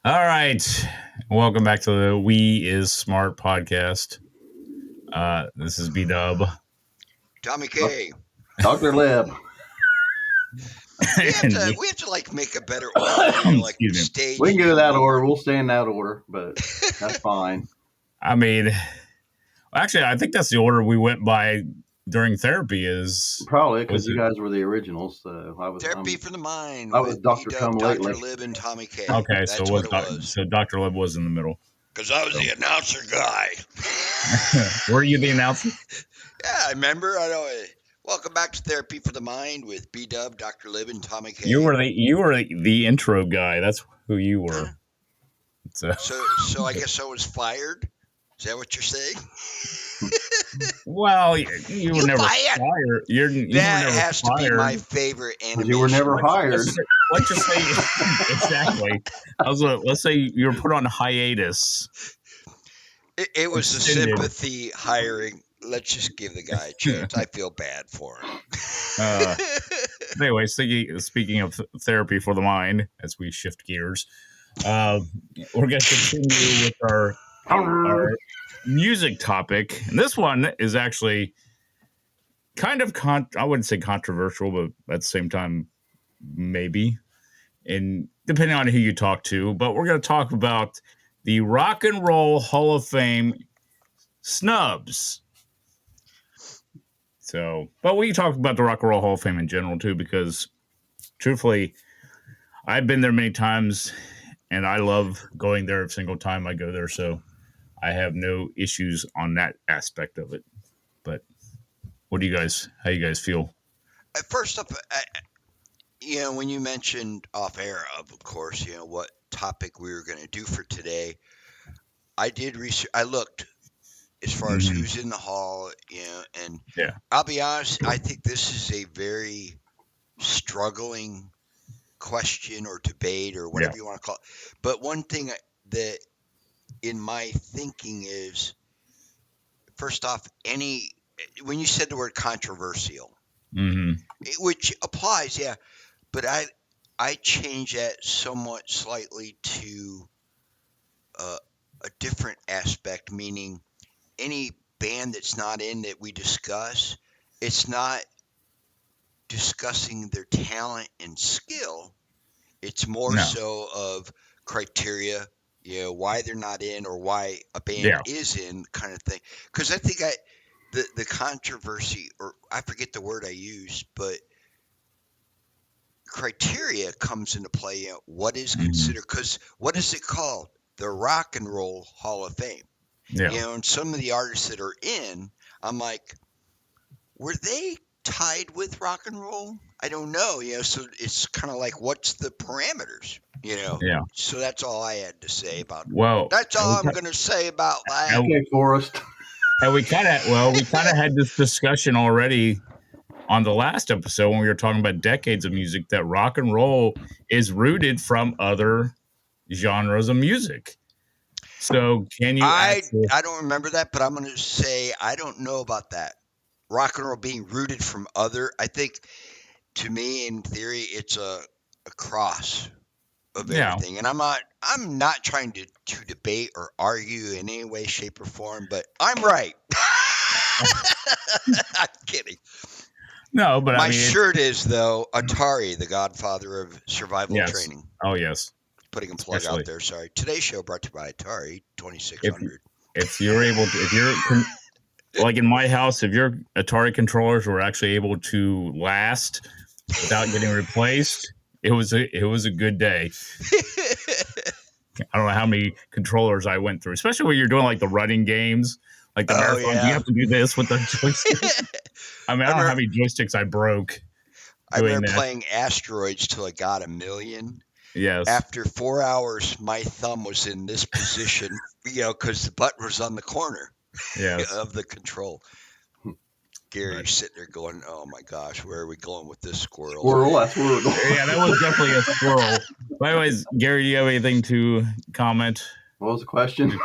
All right. Welcome back to the We Is Smart podcast. This is B Dub. Tommy K. Dr. Lib. We have to we have to like make a better order here, like Excuse me. stage. We can go that order. We'll stay in that order, but that's fine. I mean, actually, I think that's the order we went by during therapy. Is Probably because Was you it- guys were the originals. So I was Therapy for the mind. I was with Dr. B-Dub, Come Dr. Lately. Lib, and Tommy K. okay. That's So what it was. So Dr. Lib was in the middle. Because I was the announcer guy. Were you the announcer? Yeah, I remember. I know. Welcome back to Therapy for the Mind with B Dub, Dr. Lib, and Tommy K. You were the intro guy. That's who you were. So I guess I was fired. Is that what you're saying? Well, you were never fired. fired. You That were never has to be fired. my favorite animation. You were never hired. Let's just say exactly. Let's say you were put on hiatus. It was a Extended. sympathy hiring. Let's just give the guy a chance. I feel bad for him. Anyway, speaking of therapy for the mind, as we shift gears, we're going to continue with our music topic. And this one is actually kind of, I wouldn't say controversial, but at the same time, maybe. And depending on who you talk to. But we're going to talk about the Rock and Roll Hall of Fame snubs. So, but we can talk about the Rock and Roll Hall of Fame in general too, because truthfully, I've been there many times and I love going there every single time I go there. So I have no issues on that aspect of it. But how you guys feel? First up, when you mentioned off air, of course, what topic we were going to do for today, I did research. I looked as far as who's in the hall, and Yeah. I'll be honest, I think this is a very struggling question or debate or whatever you want to call it. But one thing that in my thinking is, first off, when you said the word controversial, which applies, yeah, but I change that somewhat slightly to a different aspect, meaning any band that's not in that we discuss, it's not discussing their talent and skill. It's more so of criteria, why they're not in or why a band is in, kind of thing. Because I think the controversy, or I forget the word I used, but criteria comes into play. What is considered? Because what is it called? The Rock and Roll Hall of Fame. Yeah. And some of the artists that are in, I'm like, were they tied with rock and roll? I don't know. So it's kind of like, what's the parameters? Yeah. So that's all I had to say about. Well, that's all I'm going to say about that. Okay, Forrest. And we kind of had this discussion already on the last episode when we were talking about decades of music, that rock and roll is rooted from other genres of music. So can you? I don't remember that, but I'm going to say I don't know about that. Rock and roll being rooted from other. I think, to me, in theory, it's a cross of everything. And I'm not trying to debate or argue in any way, shape, or form, but I'm right. I'm kidding. No, but my shirt is, though, Atari, the godfather of survival training. Oh, yes. Putting a plug out there. Sorry. Today's show brought to you by Atari 2600. If you're like in my house, if your Atari controllers were actually able to last without getting replaced, it was a good day. I don't know how many controllers I went through, especially when you're doing like the running games, like the marathons. You have to do this with the joysticks. I mean, I don't know how many joysticks I broke. I remember playing Asteroids till I got 1,000,000. Yes. After 4 hours, my thumb was in this position, because the button was on the corner of the control. Gary's sitting there going, "Oh my gosh, where are we going with this squirrel?" That's where we're going. Yeah, that was definitely a squirrel. By the way, Gary, do you have anything to comment? What was the question?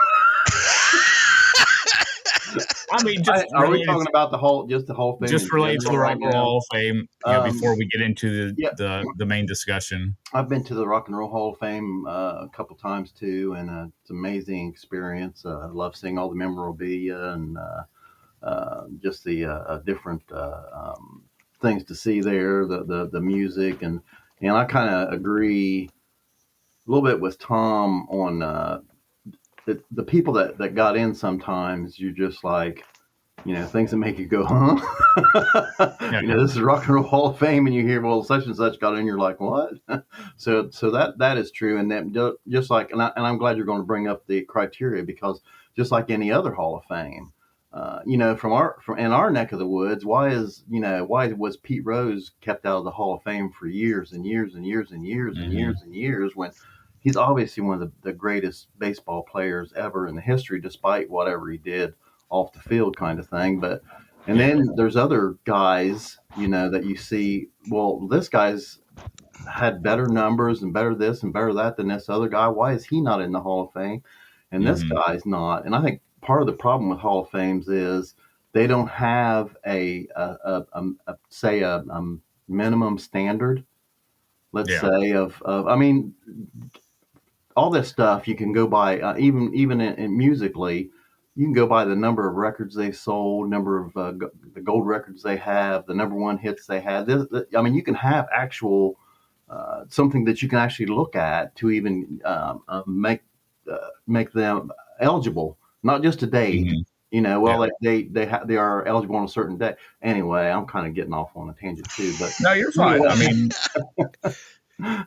I mean, just Are we related, talking about the Hall of Fame in just related to general the Rock right and Roll now? Hall of Fame. Before we get into Yeah, the main discussion. I've been to the Rock and Roll Hall of Fame a couple times too, and it's an amazing experience. I love seeing all the memorabilia and just the different things to see there, the music, and I kind of agree a little bit with Tom on the people that got in. Sometimes you're just like, things that make you go, huh? Yeah. This is Rock and Roll Hall of Fame, and you hear, well, such and such got in, you're like, what? So that is true, and that just like, and I'm glad you're going to bring up the criteria, because just like any other Hall of Fame, from in our neck of the woods, why was Pete Rose kept out of the Hall of Fame for years and years and years and years and years and years, when he's obviously one of the greatest baseball players ever in the history, despite whatever he did off the field, kind of thing. And then there's other guys, that you see, well, this guy's had better numbers and better this and better that than this other guy. Why is he not in the Hall of Fame? And this guy's not. And I think part of the problem with Hall of Fames is they don't have a minimum standard, let's say, of I mean, all this stuff you can go by, even in musically, you can go by the number of records they sold, number of the gold records they have, the number one hits they had. I mean, you can have actual something that you can actually look at to even make them eligible, not just a date. They are eligible on a certain day. Anyway, I'm kind of getting off on a tangent too, but No, you're fine. I mean,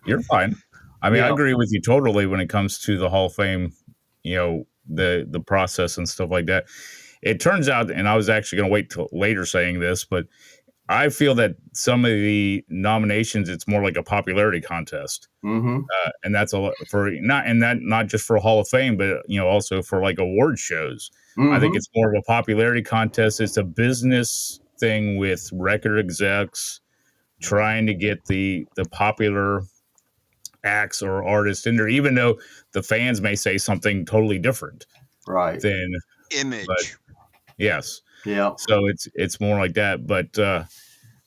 you're fine. I mean, I agree with you totally when it comes to the Hall of Fame, the process and stuff like that. It turns out, and I was actually going to wait till later saying this, but I feel that some of the nominations, it's more like a popularity contest. And that's not just for Hall of Fame, but also for like award shows. I think it's more of a popularity contest. It's a business thing with record execs trying to get the popular acts or artists in there, even though the fans may say something totally different. Right. Then image. But, yes. Yeah. So it's more like that, but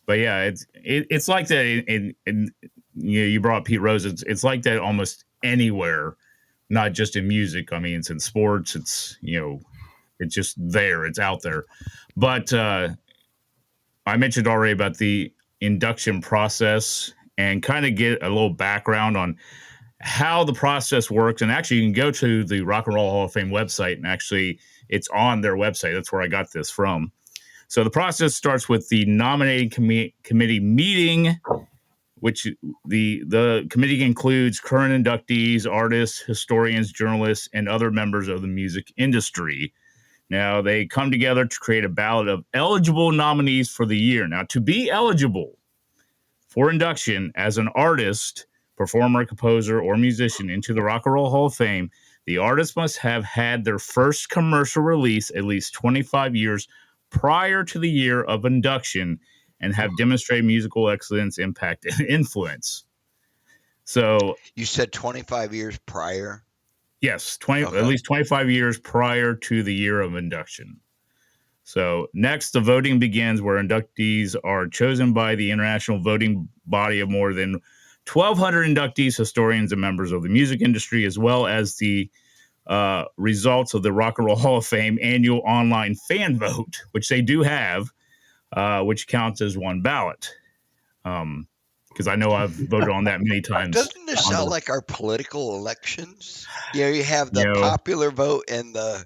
yeah, it's like that. You brought up Pete Rose. It's like that almost anywhere, not just in music. I mean, it's in sports. It's it's just there. It's out there. But I mentioned already about the induction process and kind of get a little background on how the process works. And actually, you can go to the Rock and Roll Hall of Fame website, and actually, it's on their website. That's where I got this from. So the process starts with the nominating committee meeting, which the committee includes current inductees, artists, historians, journalists, and other members of the music industry. Now, they come together to create a ballot of eligible nominees for the year. Now, to be eligible for induction as an artist, performer, composer, or musician into the Rock and Roll Hall of Fame, the artist must have had their first commercial release at least 25 years prior to the year of induction and have demonstrated musical excellence, impact, and influence. So you said 25 years prior? Yes, at least 25 years prior to the year of induction. So next, the voting begins, where inductees are chosen by the international voting body of more than 1,200 inductees, historians, and members of the music industry, as well as the results of the Rock and Roll Hall of Fame annual online fan vote, which they do have, which counts as one ballot. Because I know I've voted on that many times. Doesn't this sound like our political elections? You have the popular vote and the...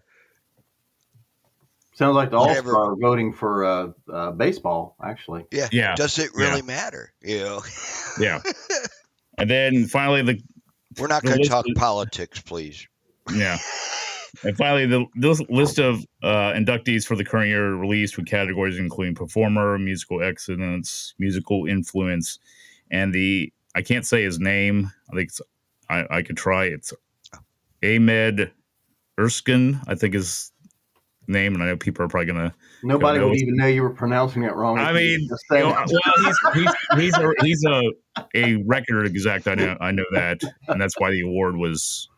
Sounds like the All-Star voting for baseball, actually. Yeah. Does it really matter? Yeah. And then finally, we're not going to talk politics, please. Yeah. And finally, the list of inductees for the current year released with categories including performer, musical excellence, musical influence, and I can't say his name. I think I could try. It's Ahmed Erskine, I think his name, and I know people are probably gonna. Nobody would even know you were pronouncing it wrong. I mean, he's a record exec. I know that, and that's why the award was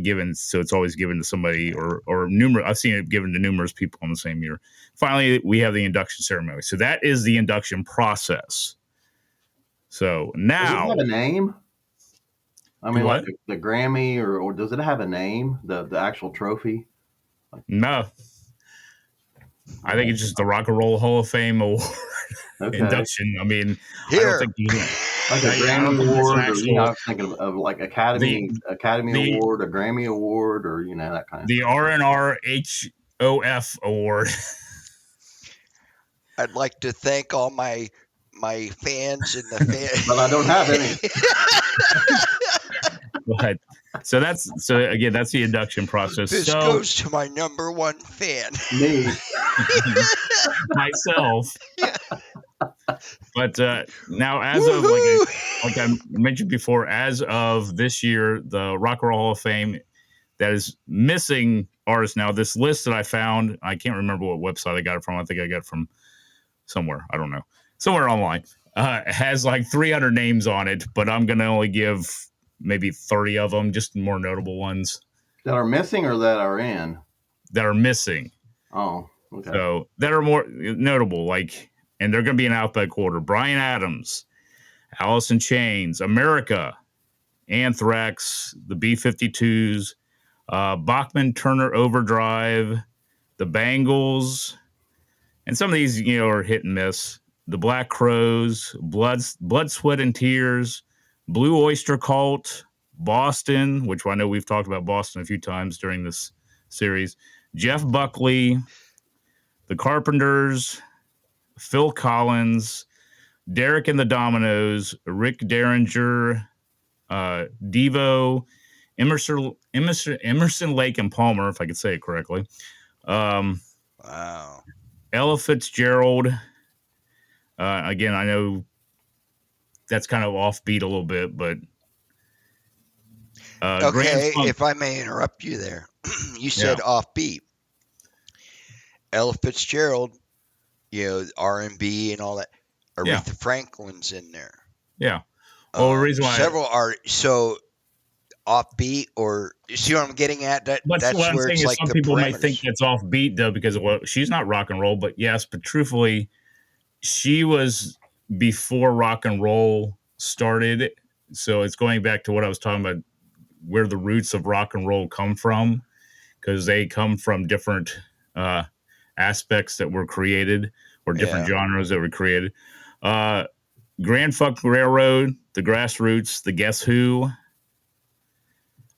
given. So it's always given to somebody or numerous. I've seen it given to numerous people in the same year. Finally, we have the induction ceremony. So that is the induction process. So Does it now, have a name? I mean, like what? the Grammy, or does it have a name? The actual trophy? No, I think it's just the Rock and Roll Hall of Fame award Okay. induction. I mean, I don't Here. think you. Like a I Grammy don't think it's an Award, or actual I was thinking of like Academy the Award, a Grammy Award, or that kind of the thing. RNRHOF award. I'd like to thank all my fans and the fans. But I don't have any. But so that's the induction process. This So goes to my number one fan. Me. myself. Yeah. But now, as Woohoo! of like I mentioned before, as of this year, the Rock and Roll Hall of Fame that is missing artists. Now, this list that I found, I can't remember what website I got it from. I think I got it from somewhere. I don't know, somewhere online. Has like 300 names on it, but I'm gonna only give maybe 30 of them, just more notable ones That are missing or that are in? that are missing. Oh, okay. So that are more notable, like, and they're going to be in alphabetical order. Bryan Adams, Alice in Chains, America, Anthrax, the B-52s, Bachman Turner Overdrive, the Bangles, and some of these, are hit and miss. The Black Crowes, Blood, Sweat, and Tears, Blue Oyster Cult, Boston, which I know we've talked about Boston a few times during this series, Jeff Buckley, the Carpenters, Phil Collins, Derek and the Dominoes, Rick Derringer, Devo, Emerson, Lake and Palmer, if I could say it correctly. Wow. Ella Fitzgerald. Again, I know that's kind of offbeat a little bit, but Okay, if I may interrupt you there, you said offbeat. Ella Fitzgerald, R&B and all that. Aretha Franklin's in there. Yeah. Well, the reason why several are so offbeat, or you see what I'm getting at? That's what I'm where saying it's is like some the people parameters. may think that's offbeat though, because she's not rock and roll, but yes, but truthfully, she was before rock and roll started. So it's going back to what I was talking about, where the roots of rock and roll come from, because they come from different aspects that were created, or different genres that were created. Grand Funk Railroad, the Grassroots, the Guess Who,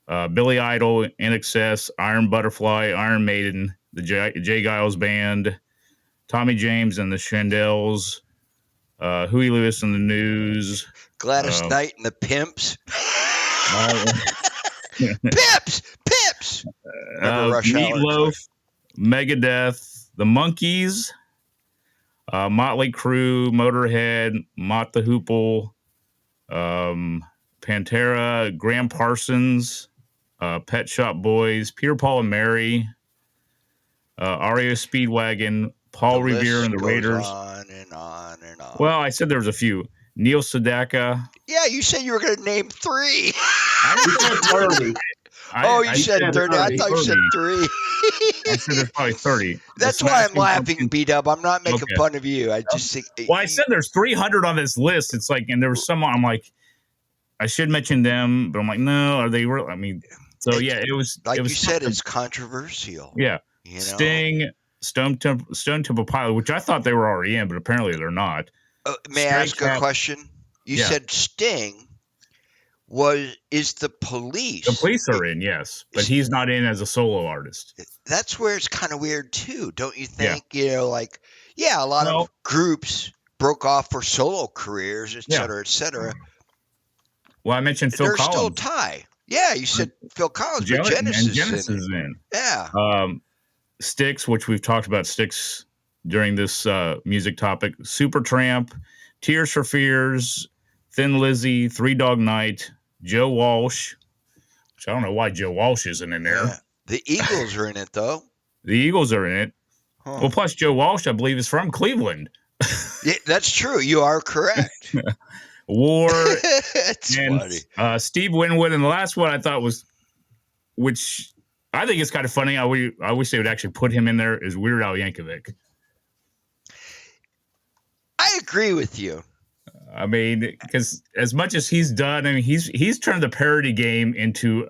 Billy Idol, NXS, Iron Butterfly, Iron Maiden, the Jay Giles Band, Tommy James and the Shondells, Huey Lewis and the News, Gladys Knight and the Pimps. Pips. Meatloaf, Megadeth, the Monkees, Motley Crue, Motorhead, Mott the Hoople, Pantera, Graham Parsons, Pet Shop Boys, Peter, Paul and Mary, REO Speedwagon, Paul Revere and the Raiders. On and on and on. Well, I said there was a few. Neil Sedaka. Yeah, you said you were going to name 3. You said 30. You said 30. I thought you said 3. I said there's probably 30. That's why I'm laughing, B-Dub. I'm not making fun of you. I just think. Well, I said there's 300 on this list. It's like, and there was someone, I'm like, I should mention them, but I'm like, no, are they real? I mean, so yeah, it was. Like it was you said, it's controversial. Yeah. Sting, Stone Temple Pilots, which I thought they were already in, but apparently they're not. May I ask a question? You said Sting is the Police. The Police are in, yes, but he's not in as a solo artist. That's where it's kind of weird too, don't you think? A lot of groups broke off for solo careers, et cetera, et cetera. Well, I mentioned Phil Collins. They're still tie. Yeah, you said Phil Collins, but Genesis is in. Yeah. Styx, which we've talked about Styx during this music topic. Supertramp, Tears for Fears, Thin Lizzy, Three Dog Night, Joe Walsh, which I don't know why Joe Walsh isn't in there. Yeah. The Eagles are in it, though. The Eagles are in it. Huh. Well, plus Joe Walsh, I believe, is from Cleveland. Yeah, that's true. You are correct. War. That's and funny. Steve Winwood. And the last one I thought was which I think is kind of funny. I wish they would actually put him in there, is Weird Al Yankovic. I agree with you. I mean, because as much as he's done, I mean, he's turned the parody game into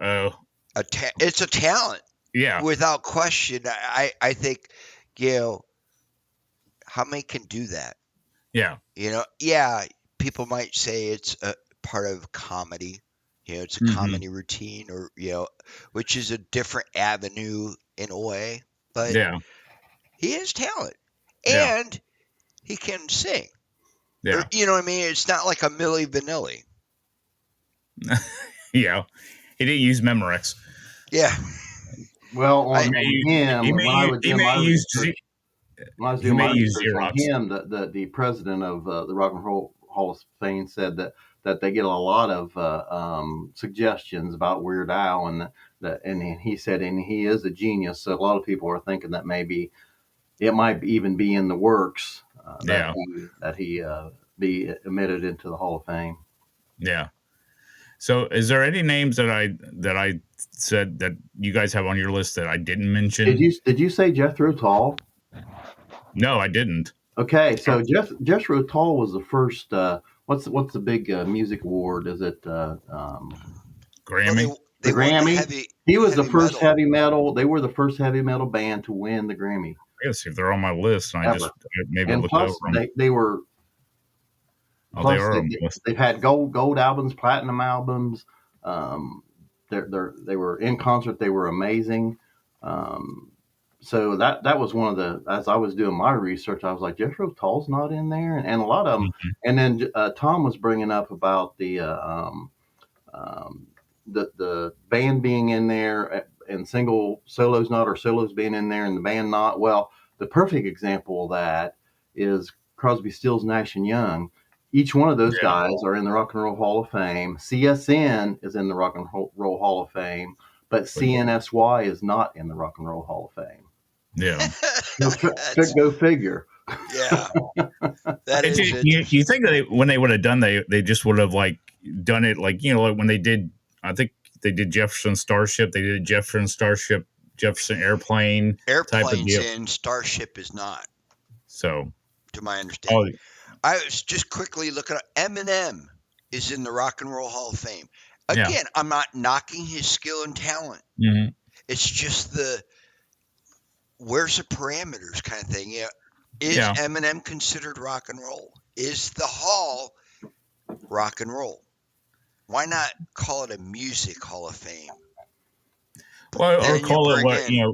It's a talent. Yeah. Without question. I think, how many can do that? Yeah. Yeah, people might say it's a part of comedy. It's a comedy routine, or which is a different avenue in a way. But yeah, he has talent, Yeah. and he can sing. Yeah. Or, you know what I mean? It's not like a Milli Vanilli. Yeah. He didn't use Memorex. Yeah. Well, on him, when I was doing my research on him, the president of the Rock and Roll Hall of Fame said that they get a lot of suggestions about Weird Al, and he said, and he is a genius. So a lot of people are thinking that maybe it might even be in the works that he be admitted into the Hall of Fame. Yeah. So, is there any names that I said that you guys have on your list that I didn't mention? Did you say Jethro Tull? No, I didn't. Okay, so Jethro Tull was the first. What's the big music award? Is it Grammy? Well, the Grammy. He was the first metal. heavy metal. They were the first heavy metal band to win the Grammy. I gotta see if they're on my list. And I just maybe and look plus, over them. They were. Oh, Plus, they are on the list. they've had gold albums, platinum albums. They were in concert. They were amazing. So that was one of the, as I was doing my research, I was like, Jethro Tull's not in there, and a lot of them. And then Tom was bringing up about the band being in there and single solos not, or solos being in there and the band not. Well, the perfect example of that is Crosby, Stills, Nash and Young. Each one of those guys are in the Rock and Roll Hall of Fame. CSN is in the Rock and Roll Hall of Fame, but CNSY is not in the Rock and Roll Hall of Fame. Yeah. Go figure. Yeah. That is you think that when they would have done, they just would have like done it like like when they did, I think they did Jefferson Starship, they did Jefferson Starship, Jefferson Airplane. Airplane's in, Starship is not. So, to my understanding. I was just quickly looking at Eminem is in the Rock and Roll Hall of Fame. Again, I'm not knocking his skill and talent. Mm-hmm. It's just where's the parameters kind of thing. Is Eminem considered rock and roll? Is the Hall rock and roll? Why not call it a music Hall of Fame? Well, or call it what or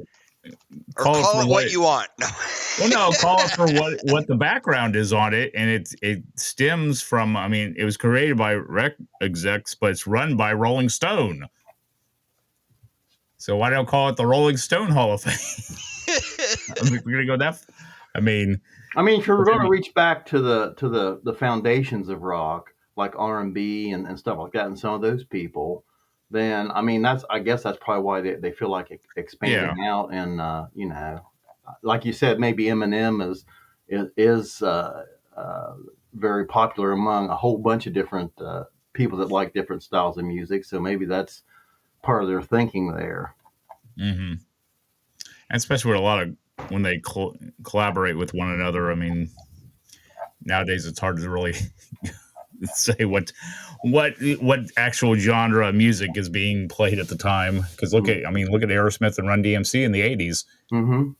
call it what you want. No. Well, no, call it for what the background is on it, and it stems from. I mean, it was created by rec execs, but it's run by Rolling Stone. So why don't call it the Rolling Stone Hall of Fame? We're gonna go that. I mean, if you're going to reach back to the foundations of rock, like R&B and stuff like that, and some of those people, then I guess that's probably why they feel like expanding out, and like you said, maybe Eminem is very popular among a whole bunch of different people that like different styles of music. So maybe that's part of their thinking there. Mm-hmm. And especially with a lot of when they collaborate with one another. I mean, nowadays it's hard to really say what actual genre of music is being played at the time. Because look at Aerosmith and Run DMC in the 80s. Mm-hmm.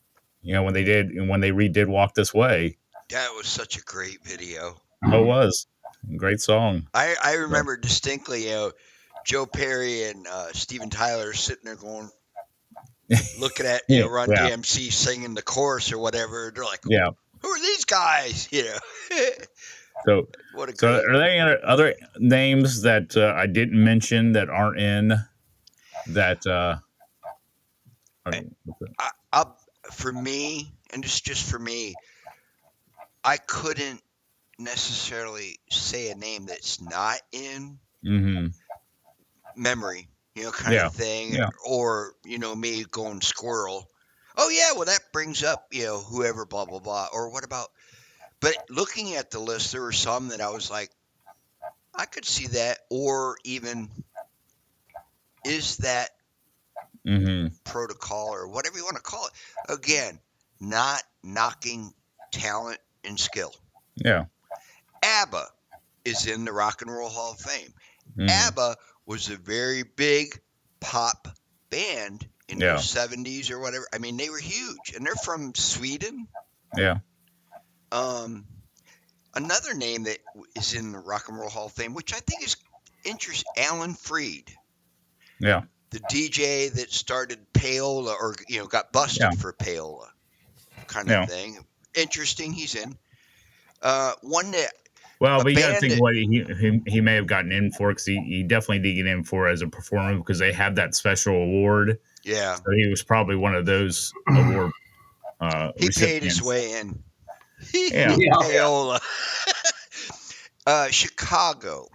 When they redid Walk This Way. That was such a great video. Oh, it was. Great song. I remember distinctly, Joe Perry and Steven Tyler sitting there looking at Run DMC singing the chorus or whatever. They're like, who are these guys? So, are there any other names that I didn't mention that aren't in that? For me, and just for me, I couldn't necessarily say a name that's not in memory, kind of thing, or me going squirrel. Oh yeah, well that brings up whoever, blah blah blah, or what about? But looking at the list, there were some that I was like, I could see that, or even is that protocol or whatever you want to call it. Again, not knocking talent and skill. Yeah. ABBA is in the Rock and Roll Hall of Fame. Mm. ABBA was a very big pop band in the 70s or whatever. I mean, they were huge, and they're from Sweden. Yeah. Another name that is in the Rock and Roll Hall of Fame, which I think is interesting, Alan Freed. Yeah. The DJ that started payola or, got busted for payola kind of thing. Interesting. He's in. One that. Well, but you got to think what he may have gotten in for, because he definitely did get in for as a performer because they have that special award. Yeah. So he was probably one of those award he recipients. paid his way in. Yeah. Payola. Chicago.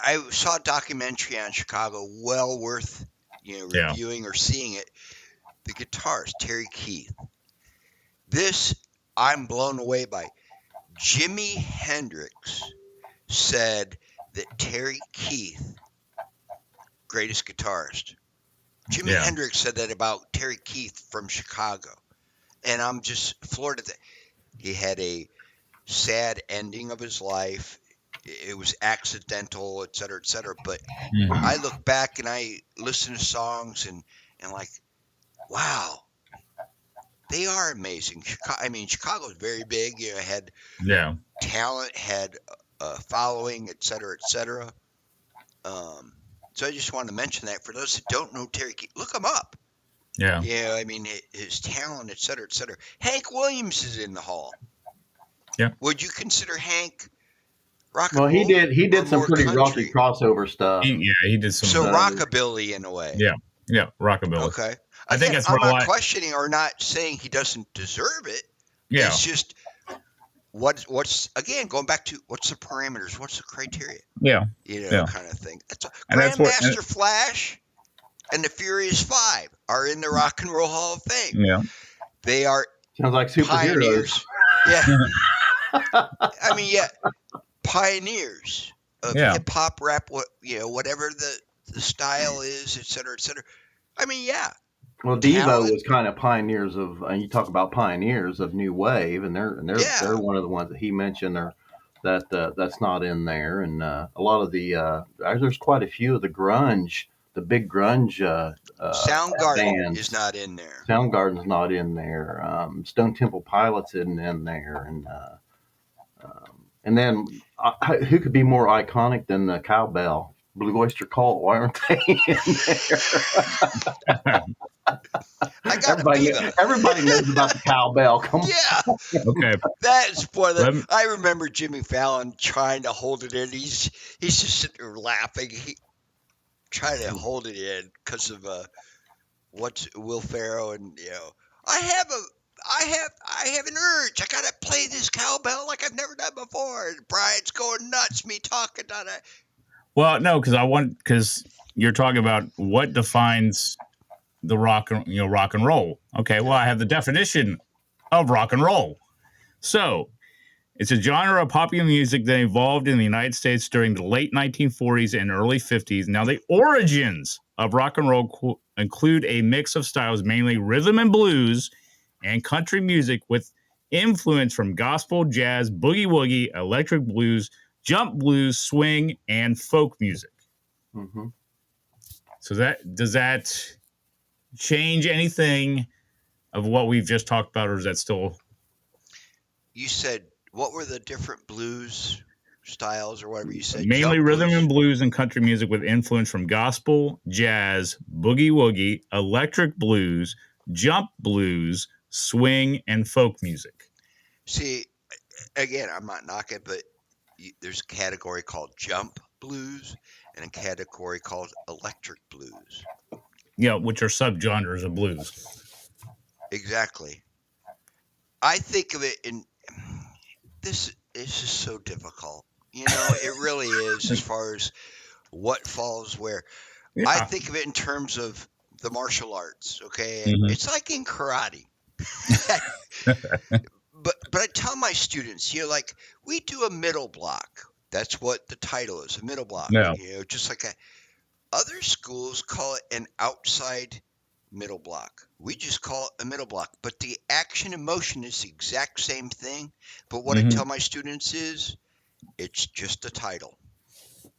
I saw a documentary on Chicago, well worth reviewing or seeing it. The guitarist, Terry Keith. This I'm blown away by. Jimi Hendrix said that Terry Keith, greatest guitarist. Jimi Hendrix said that about Terry Keith from Chicago. And I'm just floored at that. He had a sad ending of his life. It was accidental, et cetera, et cetera. But I look back and I listen to songs and like, wow, they are amazing. Chicago's very big. Had talent, had a following, et cetera, et cetera. So I just wanted to mention that for those that don't know Terry Keith, look him up. Yeah. Yeah, his talent, et cetera, et cetera. Hank Williams is in the hall. Yeah. Would you consider Hank rock and roll? Well, he did some pretty rocky crossover stuff. He did some. So rockabilly in a way. Yeah, rockabilly. Okay. I think that's I'm not questioning or not saying he doesn't deserve it. Yeah. It's just what's again going back to what's the parameters, what's the criteria? Yeah. Kind of thing. That's Grandmaster Flash and the Furious Five are in the Rock and Roll Hall of Fame. Yeah. They are sounds like superheroes. Pioneers. Yeah. Pioneers of hip hop, rap, whatever the style is, et cetera, et cetera. Well, Devo was kind of pioneers of, and you talk about pioneers of new wave, and they're one of the ones that he mentioned that's not in there, and a lot of the there's quite a few of the grunge, the big grunge. Soundgarden bands. Is not in there. Soundgarden's not in there. Stone Temple Pilots isn't in there, and then who could be more iconic than the Cowbell? Blue Oyster Cult, why aren't they in there? Everybody knows about the Cowbell. Come on. Yeah. Okay. That's I remember Jimmy Fallon trying to hold it in. He's just sitting there laughing. He trying to hold it in because of what's Will Ferrell and I have an urge. I gotta play this cowbell like I've never done before. And Brian's going nuts. Me talking on it. Well, no, because you're talking about what defines the rock and roll. Okay, well, I have the definition of rock and roll. So, it's a genre of popular music that evolved in the United States during the late 1940s and early 50s. Now, the origins of rock and roll include a mix of styles, mainly rhythm and blues and country music, with influence from gospel, jazz, boogie woogie, electric blues, jump blues, swing, and folk music. Mm-hmm. So does that change anything of what we've just talked about, or is that still? You said what were the different blues styles or whatever you said? Mainly rhythm and blues and country music with influence from gospel, jazz, boogie woogie, electric blues, jump blues, swing, and folk music. See, again, I'm not knocking, but there's a category called jump blues and a category called electric blues. Yeah, which are subgenres of blues. Exactly. I think of it in this is just so difficult. It really is as far as what falls where. Yeah. I think of it in terms of the martial arts, okay? Mm-hmm. It's like in karate. But I tell my students, we do a middle block. That's what the title is, a middle block. Yeah. Just like Other schools call it an outside middle block. We just call it a middle block. But the action and motion is the exact same thing. But what I tell my students is it's just a title.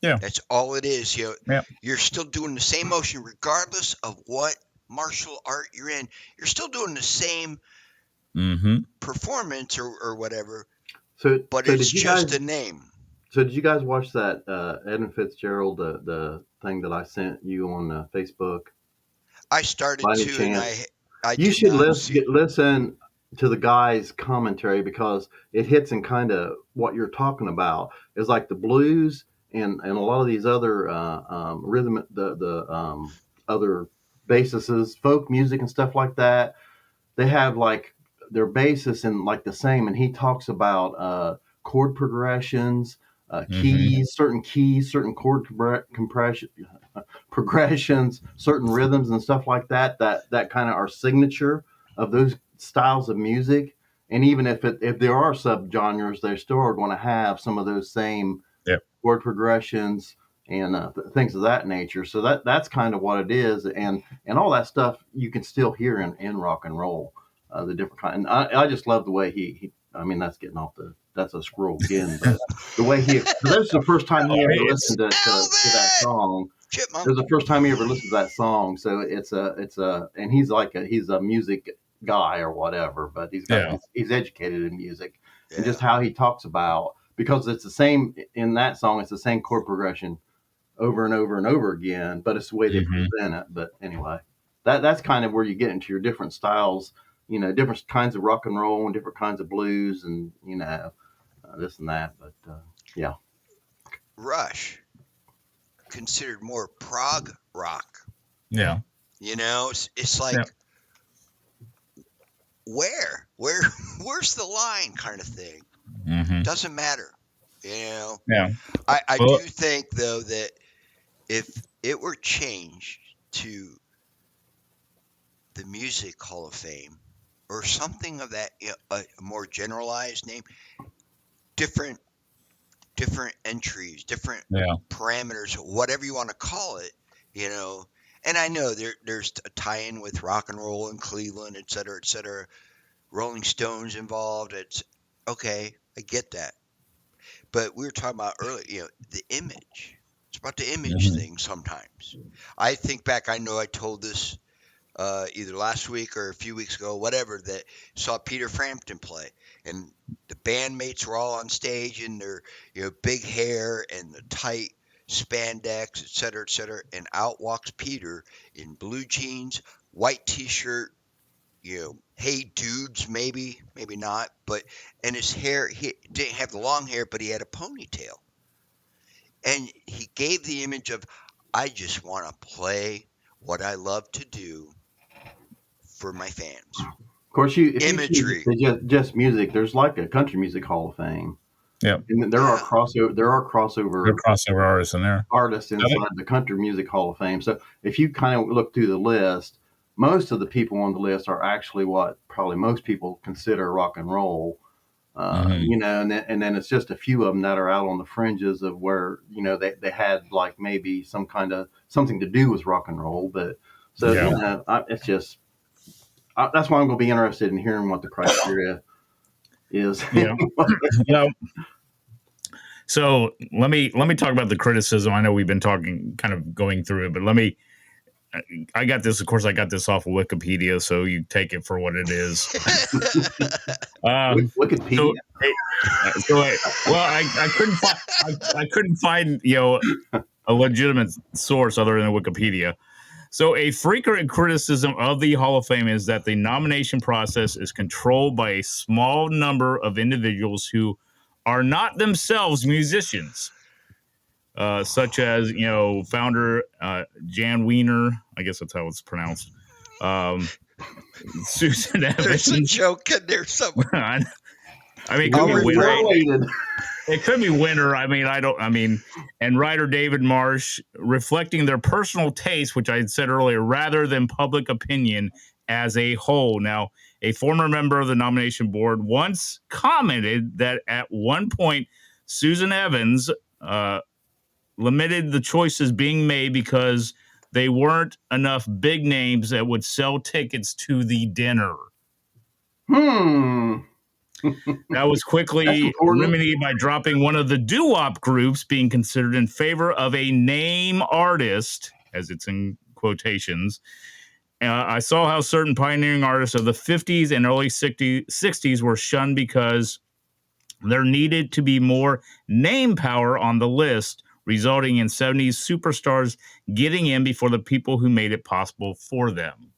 Yeah. That's all it is. Yeah. You're still doing the same motion regardless of what martial art you're in. You're still doing the same performance or whatever. But it's just a name. So did you guys watch that Edmund Fitzgerald, the thing that I sent you on Facebook? I started to, and I you did should not listen to the guy's commentary, because it hits in kind of what you're talking about. It's like the blues and a lot of these other rhythm, the other bases, folk music and stuff like that. They have like their basis in like the same, and he talks about chord progressions, keys, certain chord progressions, certain rhythms and stuff like that. That kind of are signature of those styles of music. And even if there are subgenres, they still are going to have some of those same chord progressions and things of that nature. So that's kind of what it is, and all that stuff you can still hear in rock and roll, the different kind. And I just love the way he I mean, that's getting off that's a squirrel again, but the way that's the first time he ever listened to that song. Chipmunk. It was the first time he ever listened to that song. So it's and he's he's a music guy or whatever, but he's educated in music, and just how he talks about, because it's the same in that song, it's the same chord progression over and over and over again, but it's the way they present it. But anyway, that's kind of where you get into your different styles, different kinds of rock and roll and different kinds of blues and, this and that. But yeah. Rush, considered more prog rock. Yeah. It's like, where's the line kind of thing. Doesn't matter. Yeah. I do think, though, that if it were changed to the Music Hall of Fame or something of that, a more generalized name, different entries, different parameters, whatever you want to call it, and I know there's a tie-in with rock and roll in Cleveland, et cetera, Rolling Stones involved. It's okay. I get that. But we were talking about earlier, the image. It's about the image thing sometimes. I think back, I know I told this either last week or a few weeks ago, whatever, that saw Peter Frampton play. And the bandmates were all on stage in their big hair and the tight spandex, et cetera, and out walks Peter in blue jeans, white T-shirt, hey dudes, maybe not, and his hair, he didn't have the long hair, but he had a ponytail, and he gave the image of, I just want to play what I love to do for my fans. Of course, imagery, just music. There's like a country music hall of fame. Yeah, and there are crossover artists in there. Artists inside the country music hall of fame. So if you kind of look through the list, most of the people on the list are actually what probably most people consider rock and roll, and then it's just a few of them that are out on the fringes of where, they had like maybe some kind of something to do with rock and roll. But so, it's just, that's why I'm going to be interested in hearing what the criteria is. Yeah. So let me talk about the criticism. I know we've been talking, kind of going through it, but I got this off of Wikipedia, so you take it for what it is. Wikipedia. I couldn't find a legitimate source other than Wikipedia. So a frequent criticism of the Hall of Fame is that the nomination process is controlled by a small number of individuals who are not themselves musicians. Such as, founder Jan Wiener, I guess that's how it's pronounced. Susan Evans. There's a joke in there somewhere. I mean, it could be Winner. It could be Winner. And writer David Marsh, reflecting their personal taste, which I had said earlier, rather than public opinion as a whole. Now, a former member of the nomination board once commented that at one point, Susan Evans, limited the choices being made because they weren't enough big names that would sell tickets to the dinner. That was quickly remedied by dropping one of the doo-wop groups being considered in favor of a name artist, as it's in quotations. I saw how certain pioneering artists of the 50s and early 60s were shunned because there needed to be more name power on the list, resulting in 70s superstars getting in before the people who made it possible for them.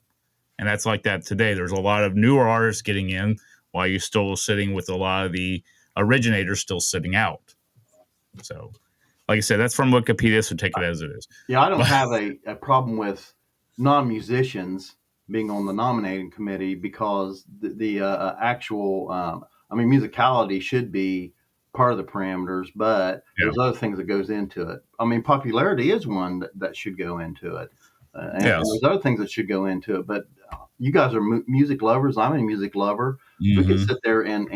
And that's like that today. There's a lot of newer artists getting in while you're still sitting with a lot of the originators still sitting out. So, like I said, that's from Wikipedia, so take it as it is. Yeah, I don't have a problem with non-musicians being on the nominating committee because the actual, musicality should be part of the parameters, but there's other things that goes into it. I mean, popularity is one that should go into it. And there's other things that should go into it, but you guys are music lovers. I'm a music lover. We can sit there and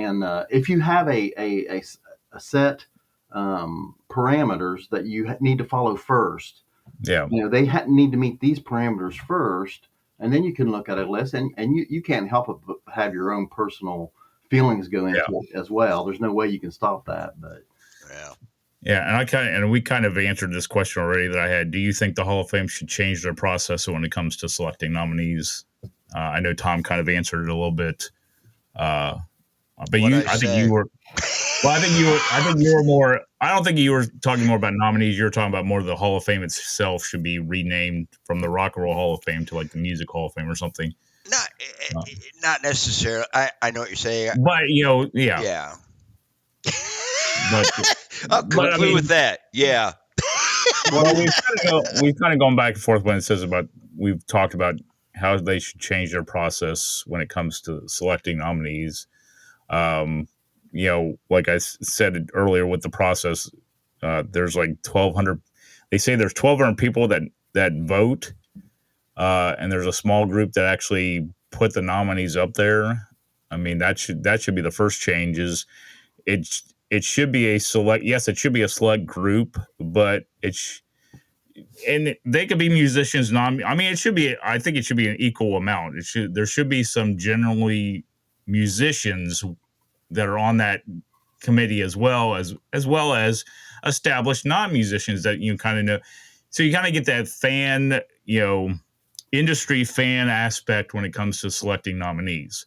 if you have a set parameters that you need to follow first, they need to meet these parameters first, and then you can look at a list, and you can't help but have your own personal feelings go into it as well. There's no way you can stop that, but and we kind of answered this question already that I had. Do you think the Hall of Fame should change their process when it comes to selecting nominees? I know Tom kind of answered it a little bit, but I think you were more. I don't think you were talking more about nominees. You were talking about more of the Hall of Fame itself should be renamed from the Rock and Roll Hall of Fame to like the Music Hall of Fame or something. Not necessarily. I know what you're saying, but But I'll conclude with that. Yeah. Well, we've kind of gone back and forth when it says we've talked about how they should change their process when it comes to selecting nominees. Like I said earlier with the process, there's like 1,200. They say there's 1,200 people that vote, and there's a small group that actually put the nominees up there. I mean, that should be the first changes. It should be a select. Yes, it should be a select group, but and they could be musicians. It should be. I think it should be an equal amount. There should be some generally musicians that are on that committee as well as established non-musicians that you kind of know. So you kind of get that fan, industry fan aspect when it comes to selecting nominees.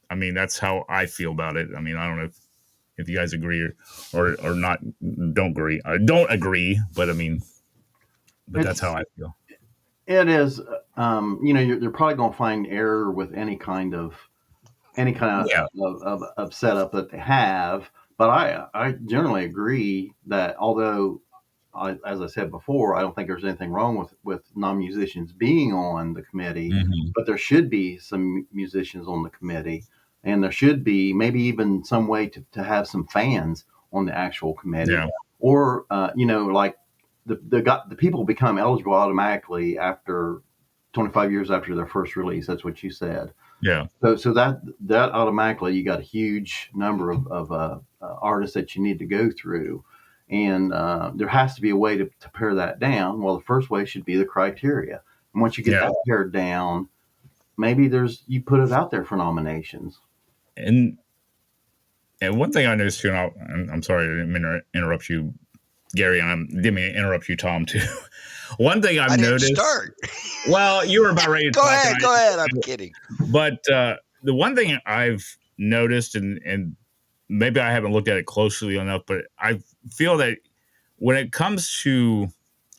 I mean, that's how I feel about it. I mean, I don't know if you guys agree or not. Don't agree. I don't agree, but I mean, that's how I feel. It is. You're probably going to find error with any kind of setup that they have. But I generally agree that although, as I said before, I don't think there's anything wrong with non-musicians being on the committee, but there should be some musicians on the committee, and there should be maybe even some way to have some fans on the actual committee, or like the people become eligible automatically after 25 years after their first release. That's what you said. Yeah. So that automatically you got a huge number of artists that you need to go through, and there has to be a way to pare that down. Well, the first way should be the criteria, and once you get that pared down, maybe you put it out there for nominations. And one thing I noticed too, and I'm sorry I didn't mean to interrupt you, Gary, and I didn't mean to interrupt you, Tom, too. One thing I've noticed. Start. Well, you were about ready to go ahead. I'm kidding. But the one thing I've noticed, and maybe I haven't looked at it closely enough, but I feel that when it comes to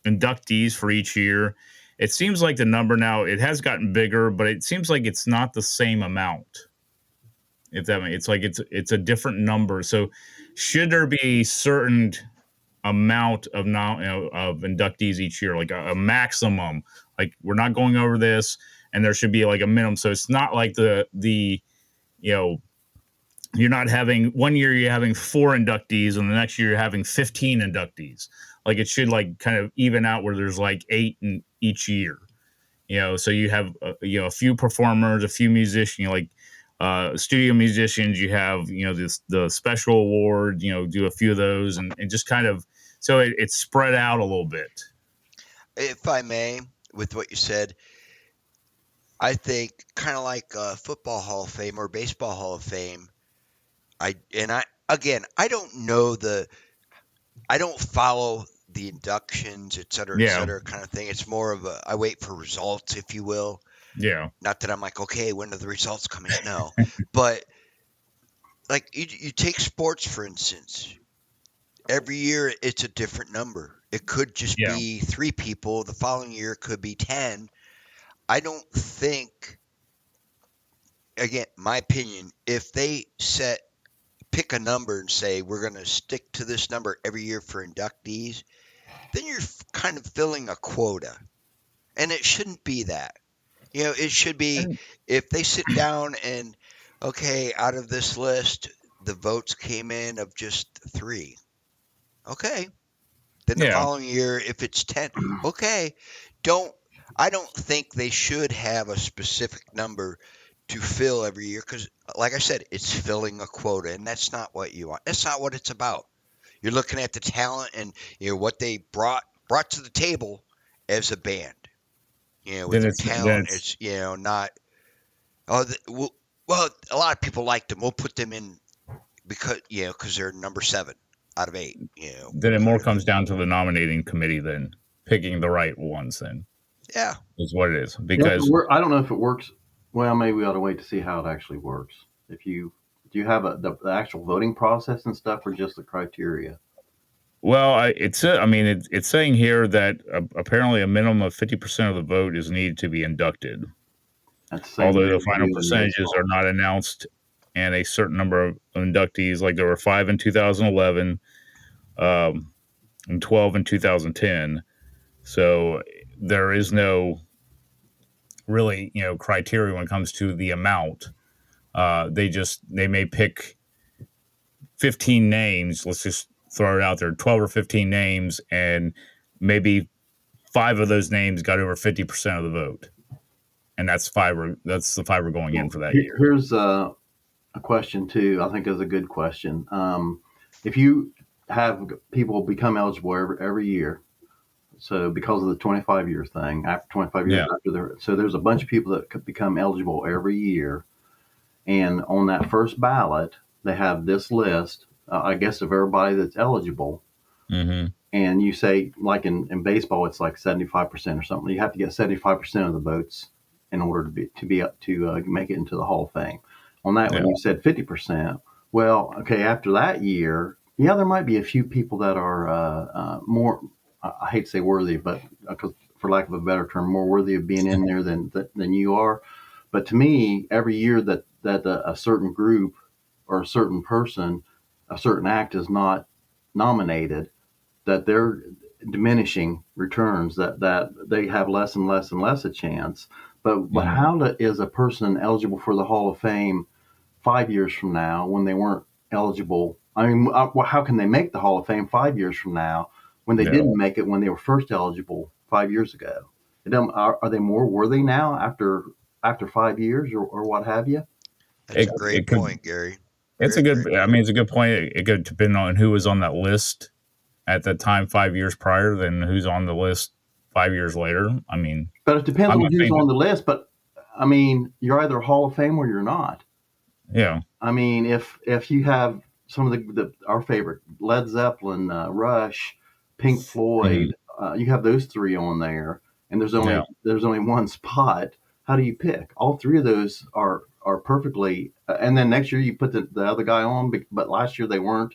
inductees for each year, it seems like the number now, it has gotten bigger, but it seems like it's not the same amount. If that makes, it's like it's a different number. So should there be certain amount of of inductees each year, like a maximum? Like we're not going over this, and there should be like a minimum. So it's not like the you're not having one year you're having 4 inductees, and the next year you're having 15 inductees. Like it should like kind of even out where there's like 8 in each year. So you have a few performers, a few musicians, like studio musicians. You have the special award. Do a few of those, and just kind of So it's spread out a little bit. If I may, with what you said, I think kind of like Football Hall of Fame or Baseball Hall of Fame. I don't follow the inductions, et Yeah. cetera, kind of thing. It's more of I wait for results, if you will. Yeah. Not that I'm like, okay, when are the results coming? No, but like you take sports for instance. Every year it's a different number. It could just Yeah. be 3 people. The following year it could be 10. I don't think, again, my opinion, if they pick a number and say we're going to stick to this number every year for inductees, then you're kind of filling a quota. And it shouldn't be that. It should be if they sit down and, okay, out of this list, the votes came in of just 3. Okay. Then the Yeah. following year, if it's 10, okay. I don't think they should have a specific number to fill every year because, like I said, it's filling a quota, and that's not what you want. That's not what it's about. You're looking at the talent and what they brought to the table as a band. With their talent, it's not. Oh, well, a lot of people liked them. We'll put them in because they're number 7 out of 8. Then it more comes down to the nominating committee than picking the right ones. Then yeah, is what it is. Because I don't know if it works. Well, maybe we ought to wait to see how it actually works. Do you have the actual voting process and stuff, or just the criteria? Well, it's saying here that apparently a minimum of 50% of the vote is needed to be inducted. Although the final percentages are not announced, and a certain number of inductees, like there were 5 in 2011, and 12 in 2010. So there is no really criteria when it comes to the amount. They may pick 15 names. Let's just throw it out there, 12 or 15 names, and maybe 5 of those names got over 50% of the vote. And that's the 5 we're going in for that year. Here's a question too. I think is a good question. If you have people become eligible every year, so because of the 25-year thing, after 25 years so there's a bunch of people that could become eligible every year, and on that first ballot they have this list, I guess, of everybody that's eligible. Mm-hmm. And you say, like in baseball, it's like 75% or something. You have to get 75% of the votes in order to make it into the Hall of Fame. On that one, you said 50%. Well, okay, after that year, there might be a few people that are more, I hate to say worthy, but for lack of a better term, more worthy of being in there than you are. But to me, every year that a certain group or a certain person, a certain act is not nominated, that they're diminishing returns, that they have less and less and less a chance. But how is a person eligible for the Hall of Fame 5 years from now when they weren't eligible? I mean, how can they make the Hall of Fame 5 years from now when they didn't make it when they were first eligible 5 years ago? Are they more worthy now after 5 years or what have you? That's a great point, Gary. It's a good point. It could depend on who was on that list at the time 5 years prior than who's on the list 5 years later. I mean, but it depends on who's on the list. But I mean, you're either Hall of Fame or you're not. Yeah. I mean, if you have some of our favorite Led Zeppelin, Rush, Pink Floyd, you have those 3 on there, and there's only one spot. How do you pick? All 3 of those are perfectly. And then next year you put the other guy on, but last year they weren't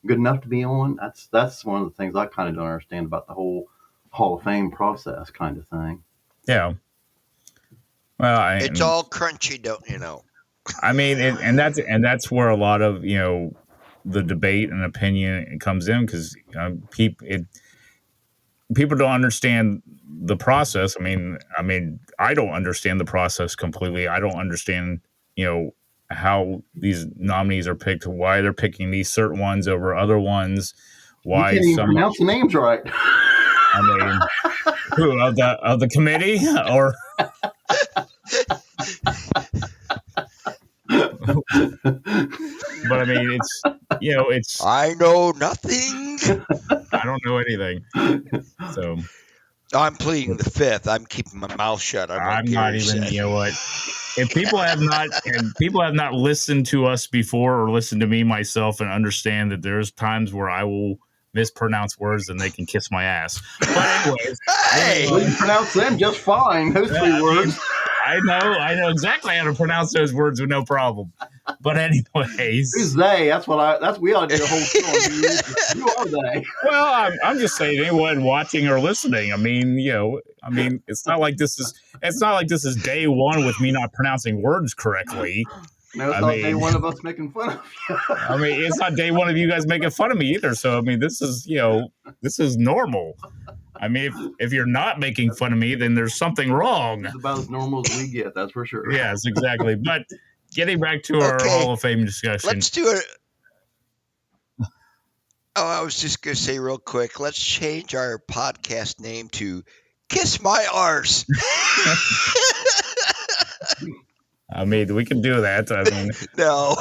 good enough to be on. That's one of the things I kind of don't understand about the whole Hall of Fame process kind of thing. Yeah. Well, it's all crunchy, don't you know? I mean, and that's where a lot of the debate and opinion comes in, because people don't understand the process. I mean, I don't understand the process completely. I don't understand how these nominees are picked, why they're picking these certain ones over other ones, why you can't even pronounce the names right. I mean, who of the committee or? But I mean, it's I know nothing. I don't know anything. So I'm pleading the fifth. I'm keeping my mouth shut on what I'm not Gary even. said. You know what? If people have not listened to us before or listened to me myself and understand that there's times where I will mispronounce words and they can kiss my ass. But anyways, Hey! Well, you pronounce them just fine. Those three words. I know exactly how to pronounce those words with no problem. But anyways, Who's they? We ought to do a whole show on who are they? well, I'm just saying anyone watching or listening. I mean, it's not like this is day one with me not pronouncing words correctly. No, it's I not day mean, one of us making fun of you. I mean, it's not day one of you guys making fun of me either. So I mean, this is normal. I mean, if you're not making fun of me, then there's something wrong. It's about as normal as we get, that's for sure. Yes, exactly. But getting back to our Okay, Hall of Fame discussion. let's do it. Oh, I was just going to say real quick, let's change our podcast name to Kiss My Arse. I mean, we can do that. I mean, No.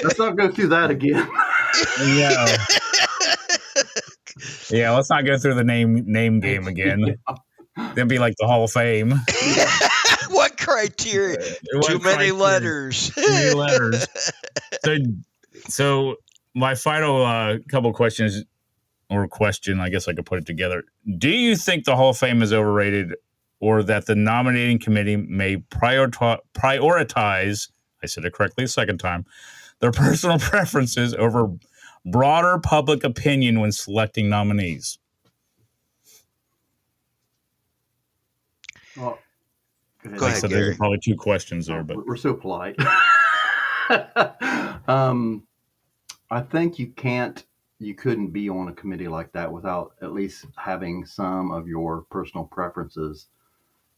Let's not go through that again. yeah, let's not go through the name game again. Then be like the Hall of Fame. What criteria? Too many letters. Too many letters. So my final couple questions, or question, I guess I could put it together. Do you think the Hall of Fame is overrated, or that the nominating committee may prioritize, I said it correctly a second time, their personal preferences over broader public opinion when selecting nominees? Well, go ahead, So Gary. there's probably two questions there, but we're so polite. I think you couldn't be on a committee like that without at least having some of your personal preferences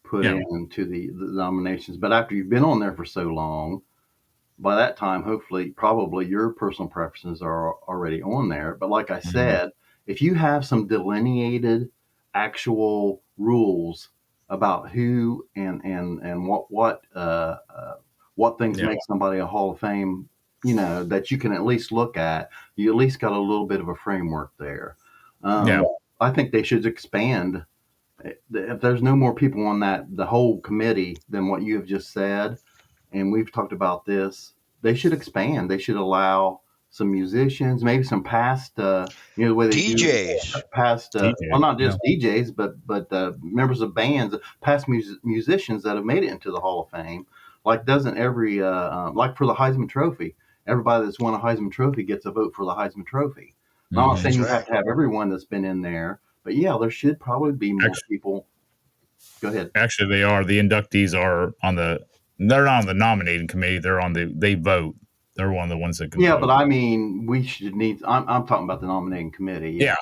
put into the nominations. But after you've been on there for so long, by that time, hopefully, probably your personal preferences are already on there. But like I said, if you have some delineated actual rules about who and what things make somebody a Hall of Fame, that you can at least look at, you at least got a little bit of a framework there. I think they should expand. If there's no more people on the whole committee than what you have just said, and we've talked about this, they should expand. They should allow some musicians, maybe some past, the way they DJs. do past, well, not just DJs, but members of bands, past musicians that have made it into the Hall of Fame. Like doesn't every, like for the Heisman Trophy, everybody that's won a Heisman Trophy gets a vote for the Heisman Trophy. I'm not saying you have to have everyone that's been in there, but yeah, there should probably be more people. Go ahead. Actually, they are. The inductees are they're not on the nominating committee. They vote. They're one of the ones that can vote. But I mean, we should I'm talking about the nominating committee. Yeah.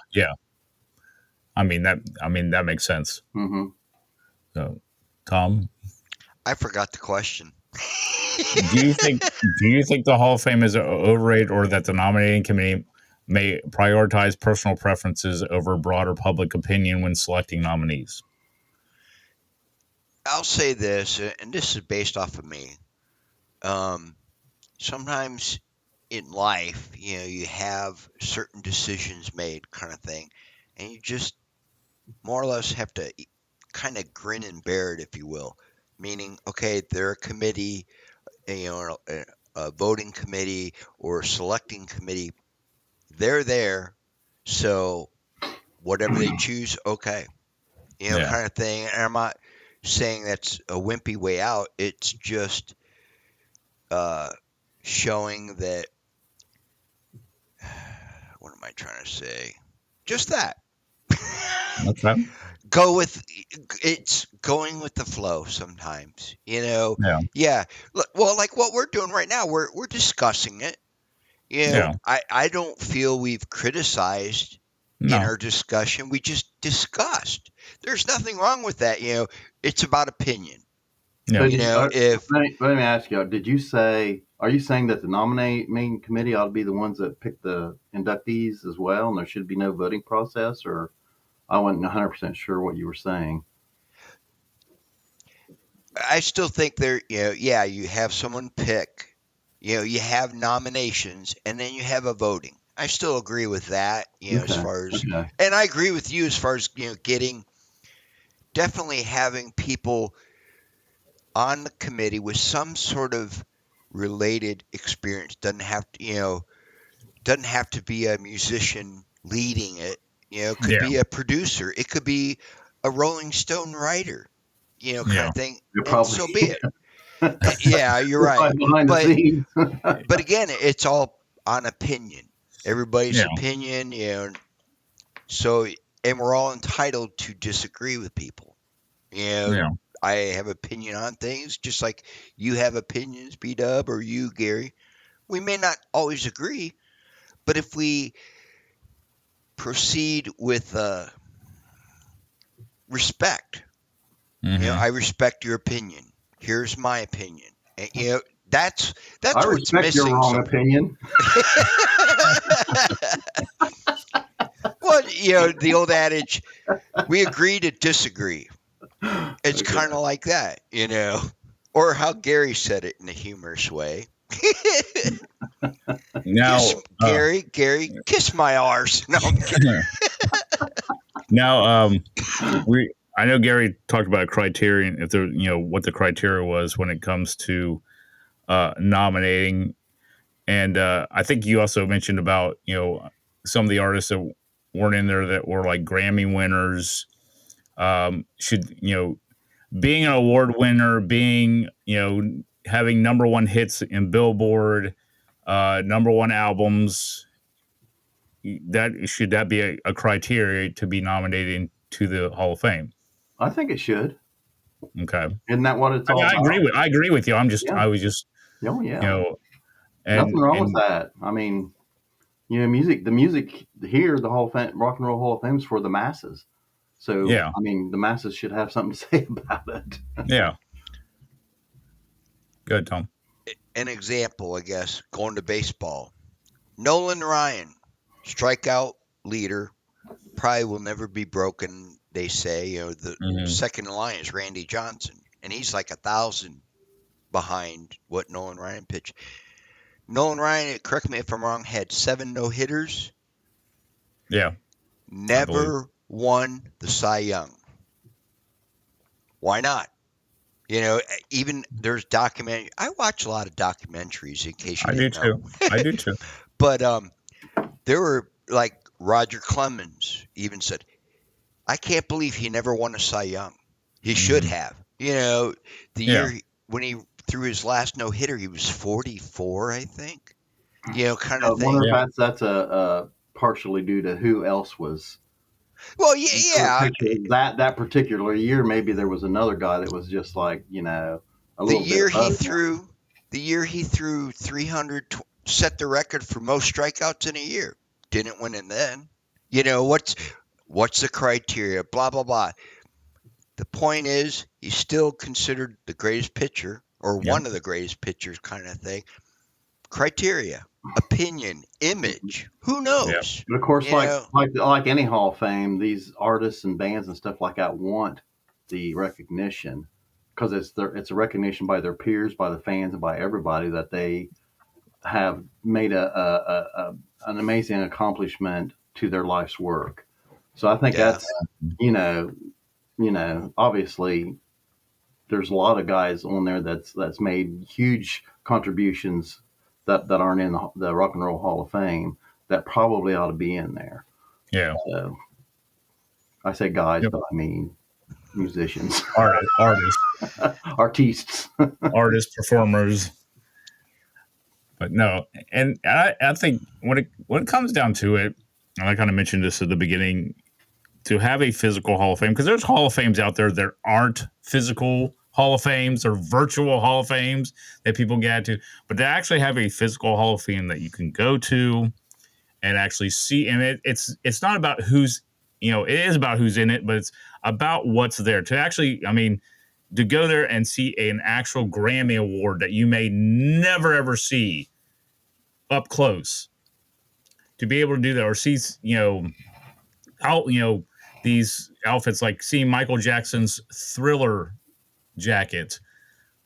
I mean that makes sense. Mm-hmm. So, Tom, I forgot the question. do you think the Hall of Fame is overrated, or that the nominating committee may prioritize personal preferences over broader public opinion when selecting nominees? I'll say this, and this is based off of me. Sometimes in life, you have certain decisions made, kind of thing, and you just more or less have to kind of grin and bear it, if you will. Meaning, okay, they're a committee, a voting committee or a selecting committee. They're there, so whatever they choose, okay, kind of thing. And I'm not saying that's a wimpy way out. It's just showing that. What am I trying to say? Just that. Okay. Going with the flow sometimes, Yeah. Well, like what we're doing right now, we're discussing it. I don't feel we've criticized in our discussion. We just discussed. There's nothing wrong with that. It's about opinion. Let me ask you, are you saying that the nominating committee ought to be the ones that pick the inductees as well, and there should be no voting process? Or I wasn't 100% sure what you were saying. I still think you have someone pick, you have nominations, and then you have a voting. I still agree with that, as Okay. far as, Okay. and I agree with you as far as, definitely having people on the committee with some sort of related experience. Doesn't have to be a musician leading it. Could Yeah. be a producer. It could be a Rolling Stone writer, kind Yeah. of thing. You're And probably so be it. Yeah, you're you're right. probably behind the But scenes. but again, it's all on opinion. Everybody's Yeah. opinion, So, and we're all entitled to disagree with people. You know, Yeah. I have opinion on things, just like you have opinions, B Dub, or you, Gary. We may not always agree, but if we proceed with respect, Hmm. I respect your opinion. Here's my opinion. And, that's I that's what's respect your missing. wrong opinion. Well, the old adage, we agree to disagree. It's Okay. kind of like that, or how Gary said it in a humorous way. Kiss Now, Gary, kiss my arse. No, I'm kidding. now, I know Gary talked about a criterion, if there, what the criteria was when it comes to nominating, and I think you also mentioned about some of the artists that weren't in there that were like Grammy winners. Should being an award winner, being having number one hits in Billboard, number one albums, that be a criteria to be nominated to the Hall of Fame? I think it should. Okay. Isn't that what it's I mean, all about? I agree with you. Yeah. I was just, Oh, you yeah. know, Nothing wrong with and that. I mean, the music here, the Hall of Fame, Rock and Roll Hall of Fame is for the masses. So, yeah, I mean, the masses should have something to say about it. yeah. Good, Tom. An example, I guess, going to baseball. Nolan Ryan, strikeout leader, probably will never be broken. They say, the Hmm. second in line is Randy Johnson, and he's like 1,000 behind what Nolan Ryan pitched. Nolan Ryan, correct me if I'm wrong, had 7 no hitters, Yeah, I believe. never won the Cy Young. Why not? Even there's documentary. I watch a lot of documentaries, in case you I do didn't know. too. I do too. But there were like Roger Clemens even said, "I can't believe he never won a Cy Young. He should Hmm. have." The Yeah, year when he threw his last no hitter, he was 44, I think. Kind I of wonder thing. if yeah, that's a partially due to who else was Well, yeah, yeah. that particular year. Maybe there was another guy that was just like a The little bit year he above him. threw, the year he threw 300, set the record for most strikeouts in a year. Didn't win it then. What's the criteria? Blah blah blah. The point is, he's still considered the greatest pitcher or yeah, one of the greatest pitchers, kind of thing. Criteria, opinion, image. Who yeah, knows? But of course, You know, like any Hall of Fame, these artists and bands and stuff like that want the recognition because it's a recognition by their peers, by the fans, and by everybody that they have made an amazing accomplishment to their life's work. So I think yeah, that's you know obviously there's a lot of guys on there that's made huge contributions that aren't in the Rock and Roll Hall of Fame that probably ought to be in there. yeah. So I say guys, Yep. but I mean musicians, Artists, artistes. artists, performers. But no, and I think when it comes down to it, and I kind of mentioned this at the beginning, to have a physical Hall of Fame, because there's Hall of Fames out there that aren't physical Hall of Fames or virtual Hall of Fames that people get to, but to actually have a physical Hall of Fame that you can go to and actually see, and it's not about who's it is about who's in it, but it's about what's there. To actually, I mean, to go there and see an actual Grammy award that you may never ever see up close, to be able to do that, or see out these outfits, like seeing Michael Jackson's Thriller jacket,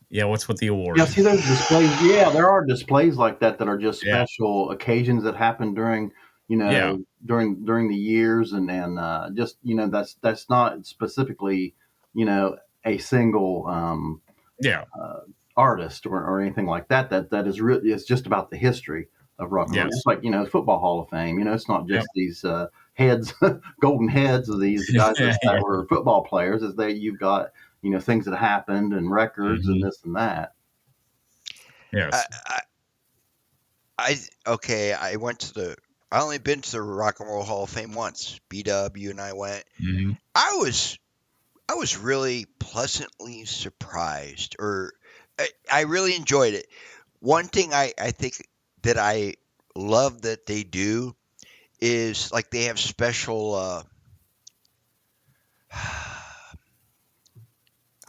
Yeah, what's with the award? Yeah, see those displays. Yeah, there are displays like that that are just Yeah. special occasions that happen during, Yeah. during the years, and just that's not specifically, a single Yeah. artist or anything like that. That is really, it's just about the history of rock and roll. Yes. It's like Football Hall of Fame. It's not Yep. just these heads, golden heads of these guys that Yeah. were football players. Is that you've got things that happened and records and Mhm. this and that. I, Yes. I, I okay. I only been to the Rock and Roll Hall of Fame once. BW and I went. Mhm. I was really pleasantly surprised, or I really enjoyed it. One thing I think that I love that they do is like they have special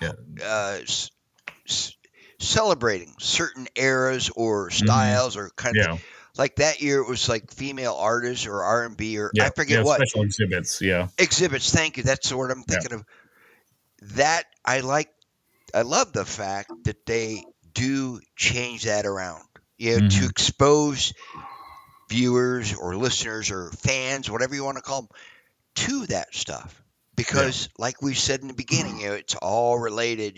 Yeah. uh, s- s- celebrating certain eras or Mhm. styles or kind of Yeah. like that year it was like female artists or R&B or I Yeah. forget Yeah. what Special exhibits. Yeah. exhibits. Thank you. That's the word I'm Yeah. thinking of. That I like. I love the fact that they do change that around. To Mhm. expose viewers or listeners or fans, whatever you want to call them, to that stuff. Yeah. Because, like we said in the beginning, it's all related.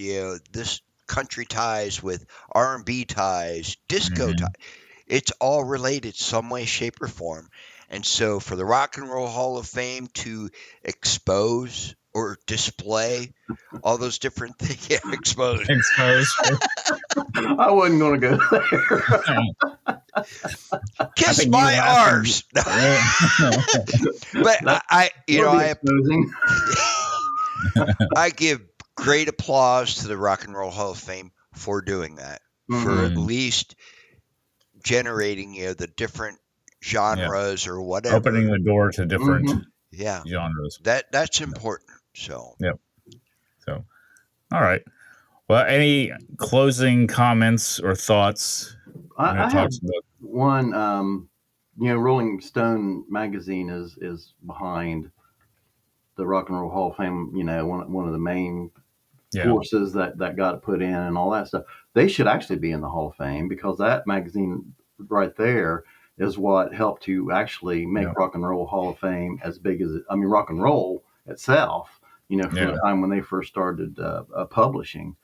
This country ties with R&B ties, disco ties. Mhm. It's all related some way, shape, or form. And so, for the Rock and Roll Hall of Fame to expose or display all those different things, yeah, expose. Exposed. I wasn't going to go there. I Kiss think you my laughed and arse. But That I, would be exposing. I give great applause to the Rock and Roll Hall of Fame for doing that, for at Hmm. Mhm. least generating the different Yeah. genres or whatever. Opening the door to different Hmm. Yeah, genres. that's Yeah. important. So Yep. So, all right. Well, any closing comments or thoughts when it I have talks about? one. Rolling Stone magazine is behind the Rock and Roll Hall of Fame. One of the main Yeah. forces that got it put in and all that stuff. They should actually be in the Hall of Fame because that magazine right there is what helped to actually Yeah. make Rock and Roll Hall of Fame as big as rock and roll itself. From Yeah. the time when they first started publishing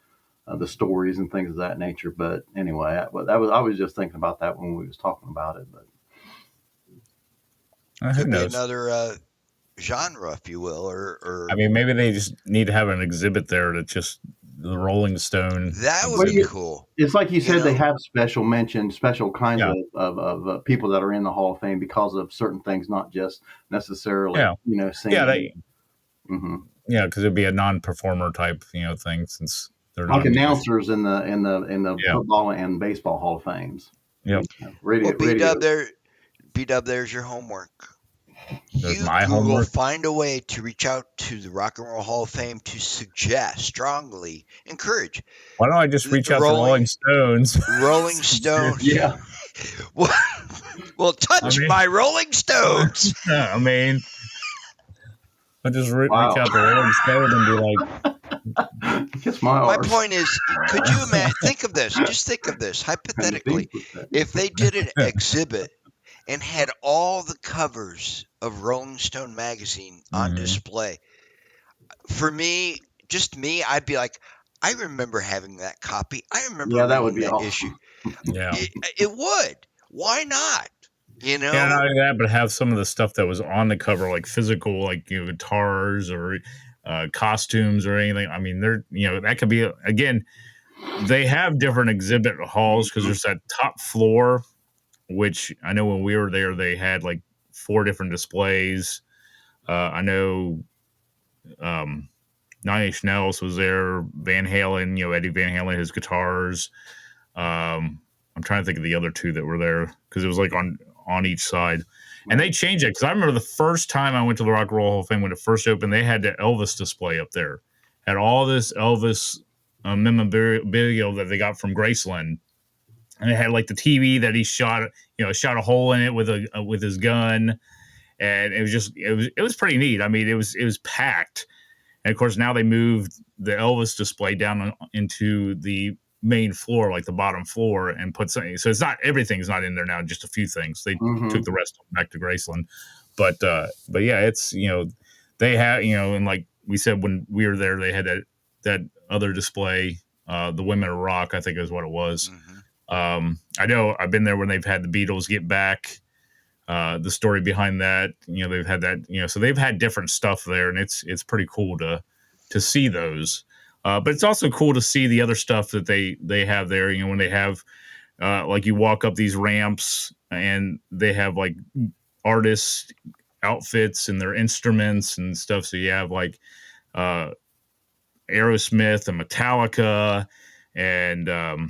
the stories and things of that nature. But anyway, I was just thinking about that when we was talking about it. But Who could be knows? another genre, if you will, I or mean, maybe they just need to have an exhibit there that just the Rolling Stone that would well, be exhibit. cool. it's like you You said, they know, have special mention, special kinds Yeah. of people that are in the Hall of Fame because of certain things, not just necessarily, Yeah. Yeah. singing. Hmm. Yeah. Because it'd be a non-performer type, thing since they're Like not musicians. announcers in the Yeah. football and baseball Hall of Fames. Yep. well, Radio. B Dub, there's your homework. There's You my Google, homework. find a way to reach out to the Rock and Roll Hall of Fame to suggest, strongly encourage Why don't I just the reach out to Rolling Rolling Stones? Rolling Stones. Yeah. Well, I touch mean, my Rolling Stones. I mean, I just reach Wow. out to Rolling Stone and be like, Kiss my My arse. point is, could you imagine? Think of this. Just think of this And the theme hypothetically. was that. If they did an exhibit and had all the covers of Rolling Stone magazine on Mhm. display, for me, just me, I'd be like, I remember having that copy. I remember Yeah, that would reading be that issue. awesome. Yeah. It would. Why not? You Yeah, not know? only that, but have some of the stuff that was on the cover, like physical, like guitars or costumes or anything. I mean, that could be again. They have different exhibit halls because there's that top floor, which I know when we were there, they had like 4 different displays. I know um, Nine Inch Nails was there, Van Halen, Eddie Van Halen, his guitars. I'm trying to think of the other 2 that were there because it was like on each side. And they changed it because I remember the first time I went to the Rock and Roll Hall of Fame when it first opened, they had the Elvis display up there. Had all this Elvis memorabilia that they got from Graceland, and it had like the TV that he shot a hole in it with his gun, and it was pretty neat. I mean, it was packed, and of course now they moved the Elvis display down into the main floor, like the bottom floor, and put something. So it's not everything's not in there now, just a few things. They took the rest back to Graceland, but yeah, it's they have and like we said when we were there, they had that other display, the Women of Rock, I think is what it was. I know I've been there when they've had the Beatles Get Back. The story behind that, they've had that, so they've had different stuff there, and it's pretty cool to see those. But it's also cool to see the other stuff that they have there. When they have like you walk up these ramps and they have like artists' outfits and their instruments and stuff. So you have like Aerosmith and Metallica and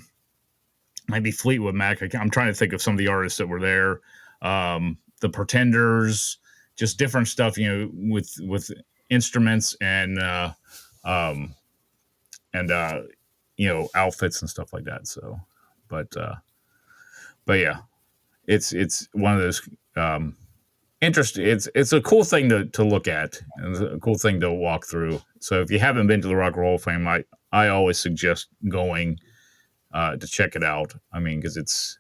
maybe Fleetwood Mac. I'm trying to think of some of the artists that were there. The Pretenders, just different stuff, with instruments and outfits and stuff like that. So, but yeah, it's one of those interesting. It's a cool thing to look at, and it's a cool thing to walk through. So if you haven't been to the Rock and Roll Hall of Fame, I always suggest going to check it out. I mean, because it's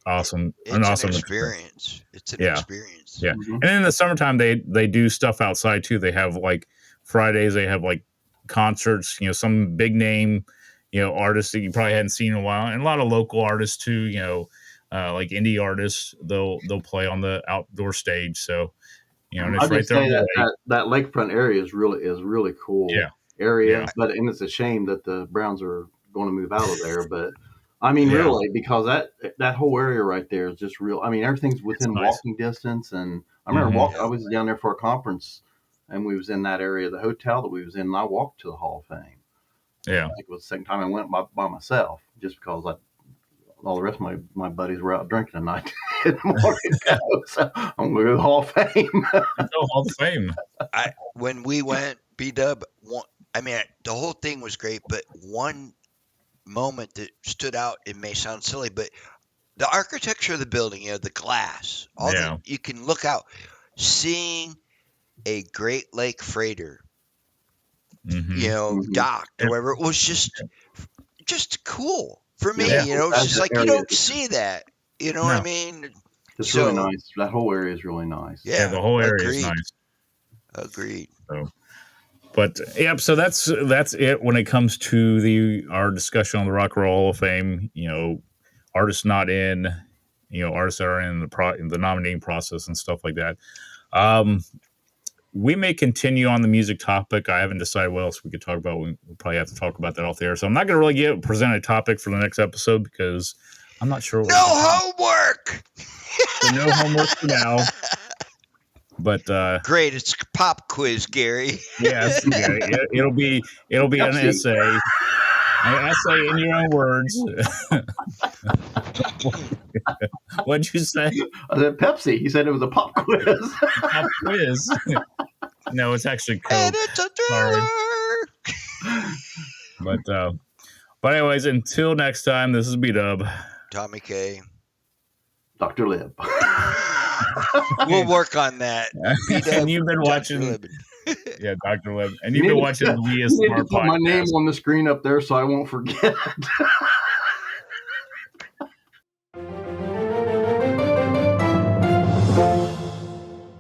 awesome. It's an awesome experience. It's an experience. Yeah. And in the summertime, they do stuff outside too. They have like Fridays, they have like concerts, some big name, artists that you probably hadn't seen in a while, and a lot of local artists too, like indie artists, they'll play on the outdoor stage. So, and it's right there on the lake. That lakefront area is really cool area. Yeah. And it's a shame that the Browns are going to move out of there, but I mean, really, because that whole area right there is just real. I mean, everything's within walking distance. And I remember I was down there for a conference, and we was in that area of the hotel that we was in, and I walked to the Hall of Fame. Yeah. I think it was the second time I went by myself, just because all the rest of my buddies were out drinking the night in the morning. So I'm going to go to the Hall of Fame. Hall of Fame. When we went, B-Dub, the whole thing was great, but one moment that stood out, it may sound silly, but the architecture of the building, the glass, you can look out, seeing a Great Lake freighter, docked or whatever, it was just cool for me. It's just like you don't see that. What I mean? It's really nice. That whole area is really nice. Yeah, the whole area is nice. Agreed. So. But so that's it when it comes to our discussion on the Rock and Roll Hall of Fame. Artists not in, artists that are in the nominating process and stuff like that. We may continue on the music topic. I haven't decided what else we could talk about. We'll probably have to talk about that off the air. So I'm not going to really present a topic for the next episode because I'm not sure. No homework. So no homework for now. But great, it's pop quiz, Gary. Yes, Gary. It'll be an essay in your own words. What'd you say? I said Pepsi. He said it was a pop quiz. Pop quiz. No, it's actually Coke. And it's a Sorry. But anyways, until next time, this is B-Dub. Tommy K. Dr. Lib. We'll work on that. And you've been watching Dr. Lib. And you've been watching the We As Smart podcast. Put my name on the screen up there so I won't forget.